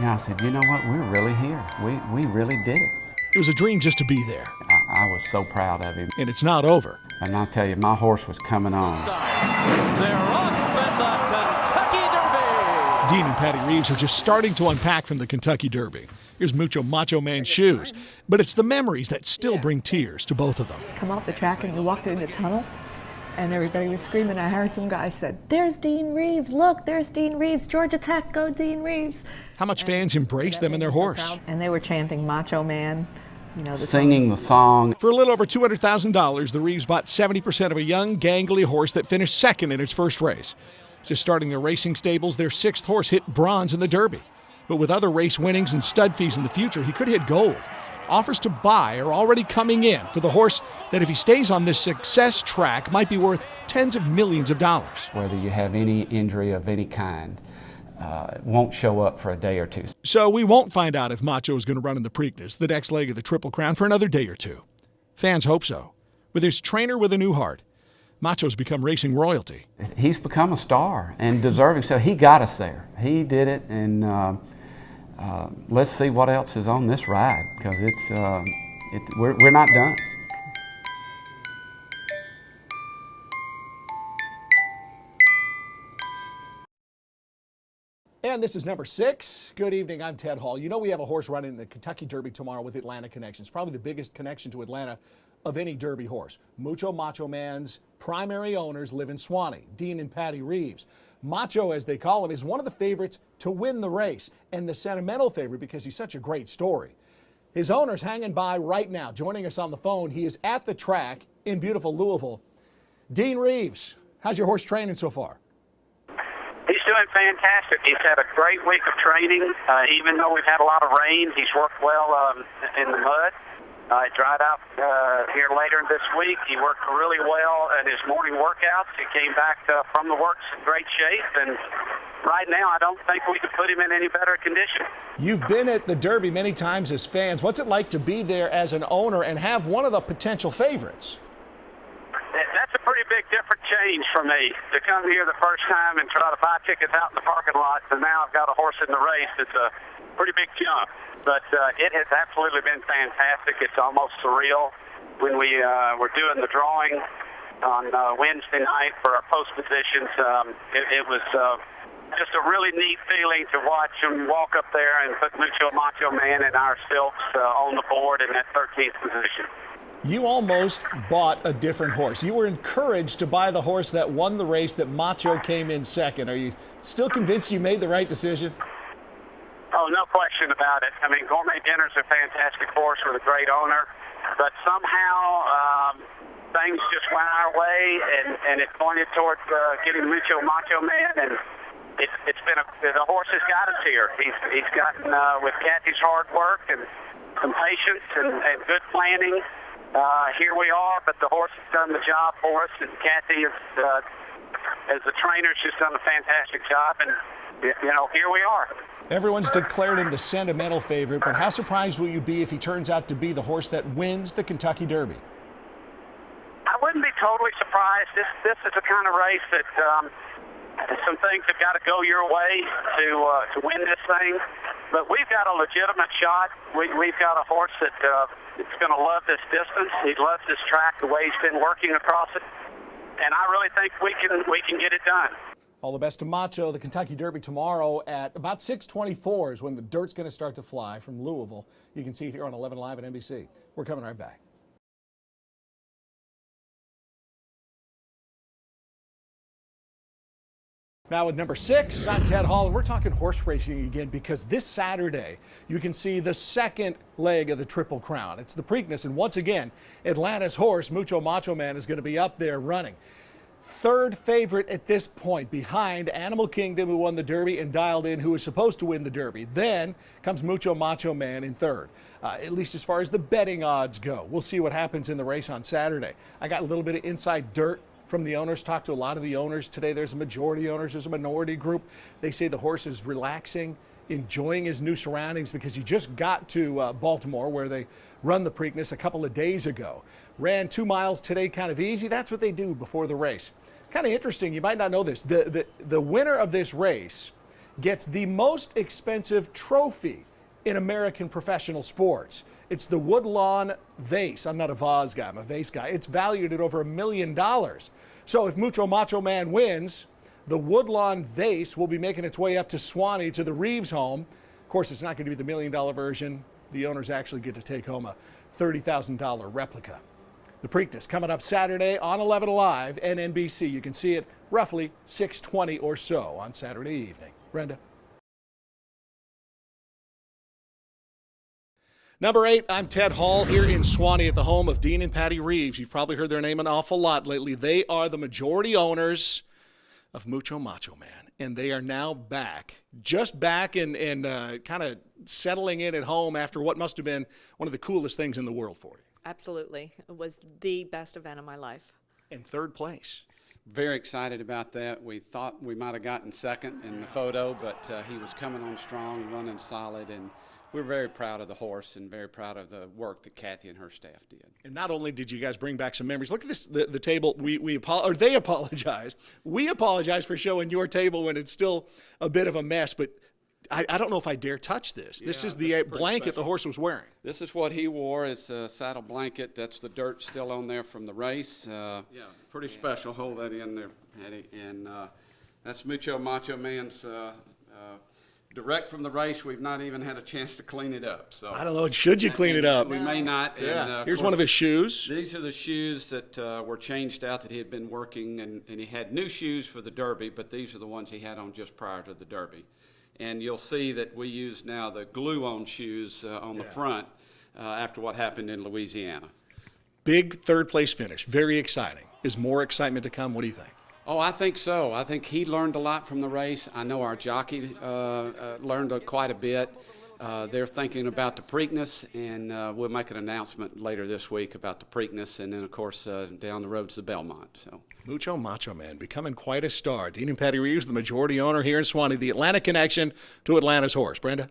Yeah, I said, you know what, we're really here. We really did it. It was a dream just to be there. I was so proud of him. And it's not over. And I'll tell you, my horse was coming on. They're off in the Kentucky Derby. Dean and Patty Reeves are just starting to unpack from the Kentucky Derby. Here's Mucho Macho Man's shoes. But it's the memories that still bring tears to both of them. Come off the track and you walk through the tunnel and everybody was screaming. I heard some guy said, "There's Dean Reeves, look, there's Dean Reeves, Georgia Tech, go Dean Reeves." How much fans embraced them and their horse. And they were chanting Macho Man. You know, singing the song. For a little over $200,000, the Reeves bought 70% of a young, gangly horse that finished second in its first race. Just starting their racing stables, their sixth horse hit bronze in the Derby. But with other race winnings and stud fees in the future, he could hit gold. Offers to buy are already coming in for the horse that, if he stays on this success track, might be worth tens of millions of dollars. Whether you have any injury of any kind, won't show up for a day or two. So we won't find out if Macho is going to run in the Preakness, the next leg of the Triple Crown, for another day or two. Fans hope so. With his trainer with a new heart, Macho's become racing royalty. He's become a star and deserving, so he got us there. He did it, and let's see what else is on this ride, because we're not done. And this is number 6. Good evening, I'm Ted Hall. You know we have a horse running in the Kentucky Derby tomorrow with Atlanta connections. Probably the biggest connection to Atlanta of any Derby horse. Mucho Macho Man's primary owners live in Swanee, Dean and Patty Reeves. Macho, as they call him, is one of the favorites to win the race, and the sentimental favorite because he's such a great story. His owner's hanging by right now, joining us on the phone. He is at the track in beautiful Louisville. Dean Reeves, how's your horse training so far? He's doing fantastic. He's had a great week of training. Even though we've had a lot of rain, he's worked well in the mud. It dried out here later this week. He worked really well at his morning workouts. He came back from the works in great shape, and right now I don't think we could put him in any better condition. You've been at the Derby many times as fans. What's it like to be there as an owner and have one of the potential favorites? That's a pretty big different change for me, to come here the first time and try to buy tickets out in the parking lot, and now I've got a horse in the race. It's a pretty big jump, but it has absolutely been fantastic. It's almost surreal. When we were doing the drawing on Wednesday night for our post positions, it was just a really neat feeling to watch him walk up there and put Mucho Macho Man and our Silks on the board in that 13th position. You almost bought a different horse. You were encouraged to buy the horse that won the race, that Macho came in second. Are you still convinced you made the right decision? Oh, no question about it. I mean, Gourmet Dinner's a fantastic horse with a great owner, but somehow things just went our way, and it pointed toward getting Mucho Macho Man, and it's been the horse has got us here. He's gotten, with Kathy's hard work and some patience and good planning, here we are, but the horse has done the job for us, and Kathy is, as the trainer, she's done a fantastic job, and, you know, here we are. Everyone's declared him the sentimental favorite, but how surprised will you be if he turns out to be the horse that wins the Kentucky Derby? I wouldn't be totally surprised. This is the kind of race that some things have got to go your way to win this thing, but we've got a legitimate shot. We've got a horse that is going to love this distance. He loves this track, the way he's been working across it, and I really think we can get it done. All the best to Macho. The Kentucky Derby tomorrow at about 6:24 is when the dirt's going to start to fly from Louisville. You can see it here on 11 Live at NBC. We're coming right back. Now with number 6, I'm Ted Hall, and we're talking horse racing again because this Saturday you can see the second leg of the Triple Crown. It's the Preakness, and once again, Atlanta's horse, Mucho Macho Man, is going to be up there running. Third favorite at this point, behind Animal Kingdom, who won the Derby, and Dialed In, who was supposed to win the Derby. Then comes Mucho Macho Man in third, at least as far as the betting odds go. We'll see what happens in the race on Saturday. I got a little bit of inside dirt from the owners, talked to a lot of the owners today. There's a majority owners, there's a minority group. They say the horse is relaxing, enjoying his new surroundings because he just got to Baltimore, where they run the Preakness a couple of days ago. Ran 2 miles today, kind of easy. That's what they do before the race. Kind of interesting, you might not know this. The winner of this race gets the most expensive trophy in American professional sports. It's the Woodlawn vase. I'm not a vase guy, I'm a vase guy. It's valued at over $1 million. So if Mucho Macho Man wins, the Woodlawn vase will be making its way up to Swanee to the Reeves home. Of course, it's not going to be the $1 million version. The owners actually get to take home a $30,000 replica. The Preakness coming up Saturday on 11 Alive and NBC. You can see it roughly 6:20 or so on Saturday evening. Brenda. Number 8, I'm Ted Hall here in Swanee at the home of Dean and Patty Reeves. You've probably heard their name an awful lot lately. They are the majority owners of Mucho Macho Man, and they are now back, just back and kind of settling in at home after what must have been one of the coolest things in the world for you. Absolutely. It was the best event of my life. In third place. Very excited about that. We thought we might have gotten second in the photo, but he was coming on strong, running solid, and we're very proud of the horse and very proud of the work that Kathy and her staff did. And not only did you guys bring back some memories, look at this, the table. They apologize. We apologize for showing your table when it's still a bit of a mess, but I don't know if I dare touch this. This is the blanket the horse was wearing. This is what he wore. It's a saddle blanket. That's the dirt still on there from the race. Yeah, pretty special. Hold that in there, Patty. And that's Mucho Macho Man's direct from the race. We've not even had a chance to clean it up. So I don't know. Should you clean it up? We may not. Yeah. And, here's one of his shoes. These are the shoes that were changed out that he had been working, and he had new shoes for the Derby, but these are the ones he had on just prior to the Derby. And you'll see that we use now the glue-on shoes on the front after what happened in Louisiana. Big third-place finish. Very exciting. Is more excitement to come? What do you think? Oh, I think so. I think he learned a lot from the race. I know our jockey learned quite a bit. They're thinking about the Preakness, and we'll make an announcement later this week about the Preakness, and then, of course, down the road to the Belmont. So. Mucho Macho Man becoming quite a star. Dean and Patty Reeves, the majority owner here in Swanee, the Atlanta connection to Atlanta's horse. Brenda?